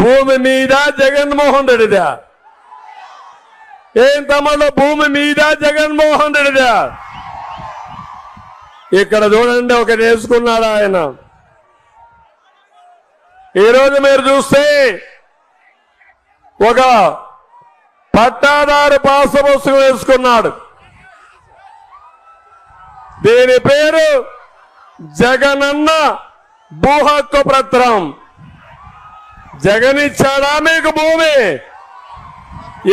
భూమి మీద జగన్మోహన్ రెడ్డిదా? ఏం తమ్ముళ్ళు, భూమి మీద జగన్మోహన్ రెడ్డిదా? ఇక్కడ చూడండి, ఒకటి వేసుకున్నాడు ఆయన. ఈరోజు మీరు చూస్తే ఒక పట్టాదారు పాస్ పుస్తకం వేసుకున్నాడు. దీని పేరు జగనన్న భూ హక్కు పత్రం. జగన్ ఇచ్చాడా మీకు భూమి?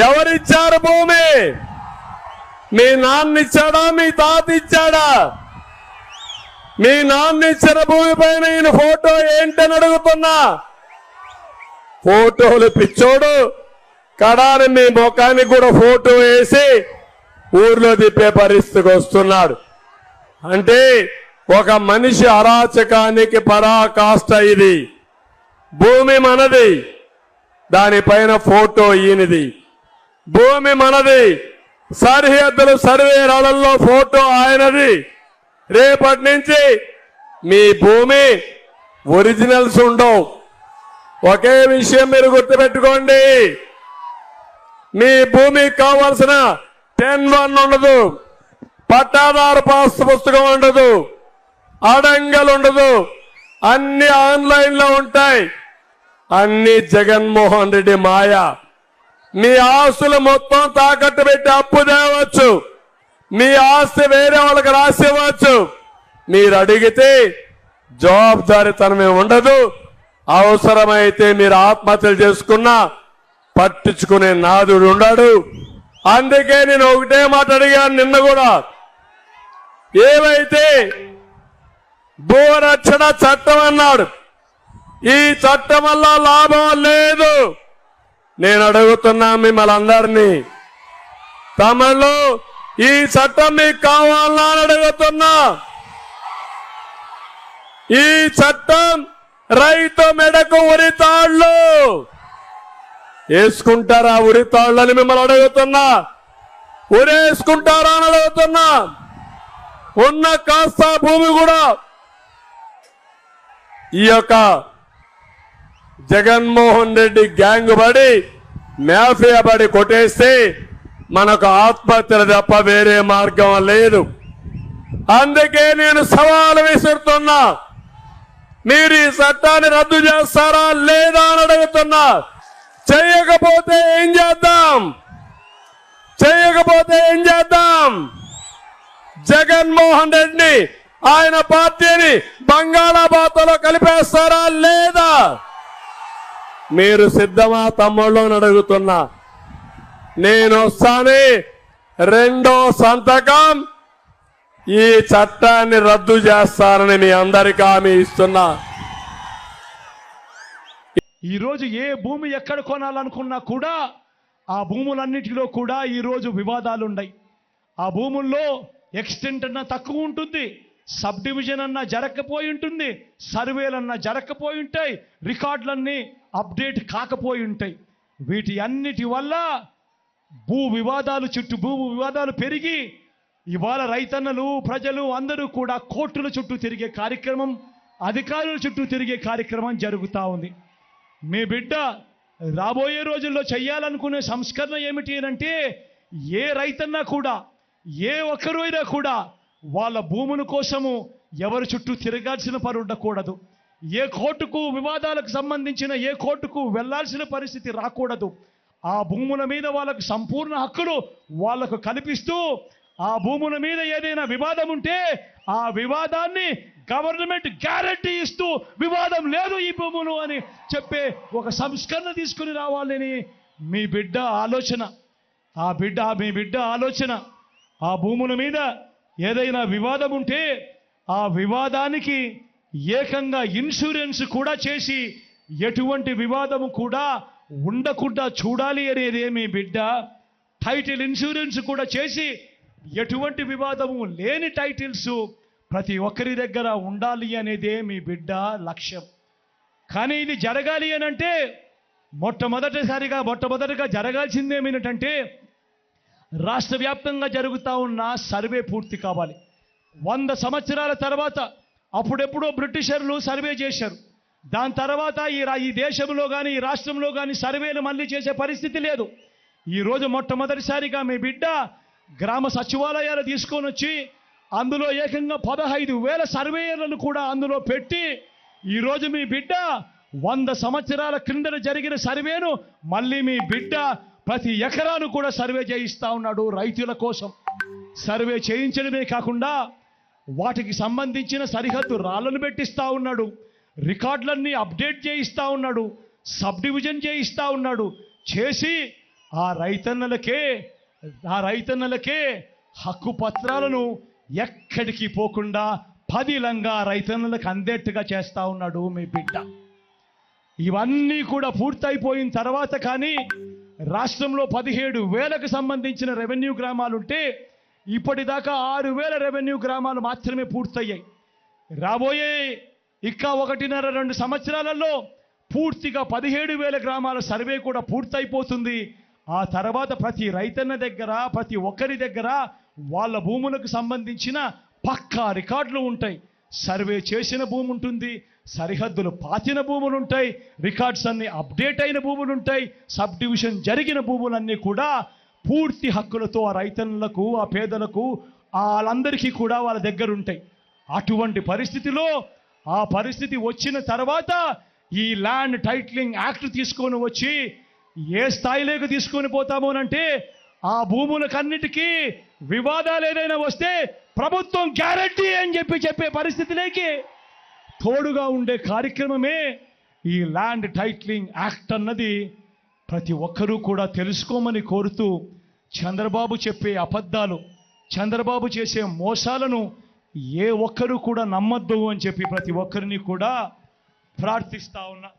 ఎవరిచ్చారు భూమి? మీ నాన్న ఇచ్చాడా? మీ తాత ఇచ్చాడా? మీ నాన్న ఇచ్చిన భూమి పైన ఈయన ఫోటో ఏంటని అడుగుతున్నా. ఫోటోలు పిచ్చోడు కడాని మీ ముఖానికి కూడా ఫోటో వేసి ఊర్లో తిప్పే పరిస్థితికి వస్తున్నాడు. అంటే ఒక మనిషి అరాచకానికి పరాకాష్ట ఇది. భూమి మనది, దానిపైన ఫోటో ఈయనది. భూమి మనది, సరిహద్దులు సర్వేరాలలో ఫోటో ఆయనది. రేపటి నుంచి మీ భూమి ఒరిజినల్స్ ఉండవు. ఒకే విషయం మీరు గుర్తుపెట్టుకోండి, మీ భూమికి కావాల్సిన 10-1 ఉండదు, పట్టాదారు పాస్ పుస్తకం ఉండదు, అడంగలు ఉండదు, అన్ని ఆన్లైన్ లో ఉంటాయి. అన్ని జగన్మోహన్ రెడ్డి మాయ. మీ ఆస్తులు మొత్తం తాకట్టు పెట్టి అప్పు తేవచ్చు, మీ ఆస్తి వేరే వాళ్ళకి రాసివ్వచ్చు. మీరు అడిగితే జవాబుదారీతనమే ఉండదు. అవసరమైతే మీరు ఆత్మహత్యలు చేసుకున్నా పట్టించుకునే నాదుడు ఉండడు. అందుకే నేను ఒకటే మాట అడిగాను నిన్న కూడా, ఏవైతే భూరక్షణ చట్టం అన్నాడు, ఈ చట్టం వల్ల లాభం లేదు. నేను అడుగుతున్నా మిమ్మల్ని అందరినీ, తమలో ఈ చట్టం మీకు కావాలని అడుగుతున్నా. ఈ చట్టం రైతు మెడకు ఉరితాళ్లు వేసుకుంటారా? ఉరితాళ్ళని మిమ్మల్ని అడుగుతున్నా. ఉరేసుకుంటారా అని అడుగుతున్నా. ఉన్న కాస్త భూమి కూడా ఈ యొక్క జగన్మోహన్ రెడ్డి గ్యాంగ్ పడి మాఫియా పడి కొట్టేస్తే మనకు ఆత్మహత్యలు తప్ప వేరే మార్గం లేదు. అందుకే నేను సవాలు విసురుతున్నా, మీరు ఈ చట్టాన్ని రద్దు చేస్తారా లేదా అని అడుగుతున్నా. చేయకపోతే ఏం చేద్దాం? చేయకపోతే ఏం చేద్దాం? జగన్మోహన్ రెడ్డిని, ఆయన పార్టీని బంగాళాఖాతంలో కలిపేస్తారా లేదా? మీరు సిద్ధమా తమ్ముళ్ళు అని అడుగుతున్నా. నేను వస్తానే రెండో సంతకం ఈ చట్టాన్ని రద్దు చేస్తానని మీ అందరికీ హామీ ఇస్తున్నా. ఈరోజు ఏ భూమి ఎక్కడ కొనాలనుకున్నా కూడా ఆ భూములన్నిటిలో కూడా ఈరోజు వివాదాలు ఉన్నాయి. ఆ భూముల్లో ఎక్స్టెంట్ అన్నా తక్కువ ఉంటుంది, సబ్ డివిజన్ అన్నా జరగకపోయి ఉంటుంది, సర్వేలన్నా జరగకపోయి ఉంటాయి, రికార్డులన్నీ అప్డేట్ కాకపోయి ఉంటాయి. వీటి అన్నిటి వల్ల భూ వివాదాలు పెరిగి ఇవాళ రైతన్నలు, ప్రజలు అందరూ కూడా కోర్టుల చుట్టూ తిరిగే కార్యక్రమం, అధికారుల చుట్టూ తిరిగే కార్యక్రమం జరుగుతూ ఉంది. మీ బిడ్డ రాబోయే రోజుల్లో చేయాలనుకునే సంస్కరణ ఏమిటి అంటే, ఏ రైతన్నా కూడా, ఏ ఒక్కరైనా కూడా వాళ్ళ భూముల కోసము ఎవరి చుట్టూ తిరగాల్సిన పని ఉండకూడదు. ఏ కోర్టుకు వివాదాలకు సంబంధించిన ఏ కోర్టుకు వెళ్లాల్సిన పరిస్థితి రాకూడదు. ఆ భూముల మీద వాళ్ళకు సంపూర్ణ హక్కులు వాళ్లకు కల్పిస్తూ, ఆ భూముల మీద ఏదైనా వివాదం ఉంటే ఆ వివాదాన్ని గవర్నమెంట్ గ్యారంటీ ఇస్తూ, వివాదం లేదు ఈ భూములు అని చెప్పే ఒక సంస్కరణ తీసుకుని రావాలని మీ బిడ్డ ఆలోచన. మీ బిడ్డ ఆలోచన ఆ భూముల మీద ఏదైనా వివాదం ఉంటే ఆ వివాదానికి ఏకంగా ఇన్సూరెన్స్ కూడా చేసి ఎటువంటి వివాదము కూడా ఉండకుండా చూడాలి అనేది మీ బిడ్డ. టైటిల్ ఇన్సూరెన్స్ కూడా చేసి ఎటువంటి వివాదము లేని టైటిల్స్ ప్రతి ఒక్కరి దగ్గర ఉండాలి అనేదే మీ బిడ్డ లక్ష్యం. కానీ ఇది జరగాలి అని అంటే మొట్టమొదటిగా జరగాల్సిందేమిటంటే, రాష్ట్ర వ్యాప్తంగా జరుగుతూ ఉన్న సర్వే పూర్తి కావాలి. 100 సంవత్సరాల తర్వాత అప్పుడెప్పుడో బ్రిటిషర్లు సర్వే చేశారు. దాని తర్వాత ఈ దేశంలో కానీ ఈ రాష్ట్రంలో కానీ సర్వేలు మళ్ళీ చేసే పరిస్థితి లేదు. ఈరోజు మొట్టమొదటిసారిగా మీ బిడ్డ గ్రామ సచివాలయాలు తీసుకొని వచ్చి అందులో ఏకంగా 15,000 సర్వేయర్లను కూడా అందులో పెట్టి ఈరోజు మీ బిడ్డ 100 సంవత్సరాల క్రిందట జరిగిన సర్వేను మళ్ళీ మీ బిడ్డ ప్రతి ఎకరాను కూడా సర్వే చేయిస్తా ఉన్నాడు. రైతుల కోసం సర్వే చేయించడమే కాకుండా వాటికి సంబంధించిన సరిహద్దు రాళ్లను పెట్టిస్తా ఉన్నాడు, రికార్డులన్నీ అప్డేట్ చేయిస్తా ఉన్నాడు, సబ్ డివిజన్ చేయిస్తా ఉన్నాడు. చేసి ఆ రైతన్నలకే హక్కు పత్రాలను ఎక్కడికి పోకుండా పదిలంగా రైతన్నలకు అందేట్టుగా చేస్తా ఉన్నాడు మీ బిడ్డ. ఇవన్నీ కూడా పూర్తయిపోయిన తర్వాత కానీ రాష్ట్రంలో 17,000కు సంబంధించిన రెవెన్యూ గ్రామాలుంటే ఇప్పటిదాకా 6,000 రెవెన్యూ గ్రామాలు మాత్రమే పూర్తయ్యాయి. రాబోయే ఇంకా 1.5-2 సంవత్సరాలలో పూర్తిగా 17,000 గ్రామాల సర్వే కూడా పూర్తయిపోతుంది. ఆ తర్వాత ప్రతి రైతన్న దగ్గర ప్రతి ఒక్కరి దగ్గర వాళ్ళ భూములకు సంబంధించిన పక్కా రికార్డులు ఉంటాయి. సర్వే చేసిన భూమి ఉంటుంది, సరిహద్దులు పాతిన భూములు ఉంటాయి, రికార్డ్స్ అన్ని అప్డేట్ అయిన భూములు ఉంటాయి, సబ్ డివిజన్ జరిగిన భూములన్నీ కూడా పూర్తి హక్కులతో ఆ రైతన్నులకు ఆ పేదలకు వాళ్ళందరికీ కూడా వాళ్ళ దగ్గర ఉంటాయి. అటువంటి పరిస్థితిలో ఆ పరిస్థితి వచ్చిన తర్వాత ఈ ల్యాండ్ టైటిలింగ్ యాక్ట్ తీసుకొని వచ్చి ఏ స్థాయిలోకి తీసుకొని పోతామోనంటే ఆ భూములకన్నిటికీ వివాదాలు ఏదైనా వస్తే ప్రభుత్వం గ్యారంటీ అని చెప్పే పరిస్థితిలోకి తోడుగా ఉండే కార్యక్రమమే ఈ ల్యాండ్ టైటిలింగ్ యాక్ట్ అన్నది ప్రతి ఒక్కరూ కూడా తెలుసుకోమని కోరుతూ చంద్రబాబు చెప్పే అబద్ధాలు, చంద్రబాబు చేసే మోసాలను ఏ ఒక్కరూ కూడా నమ్మొద్దు అని చెప్పి ప్రతి ఒక్కరిని కూడా ప్రార్థిస్తా ఉన్నా.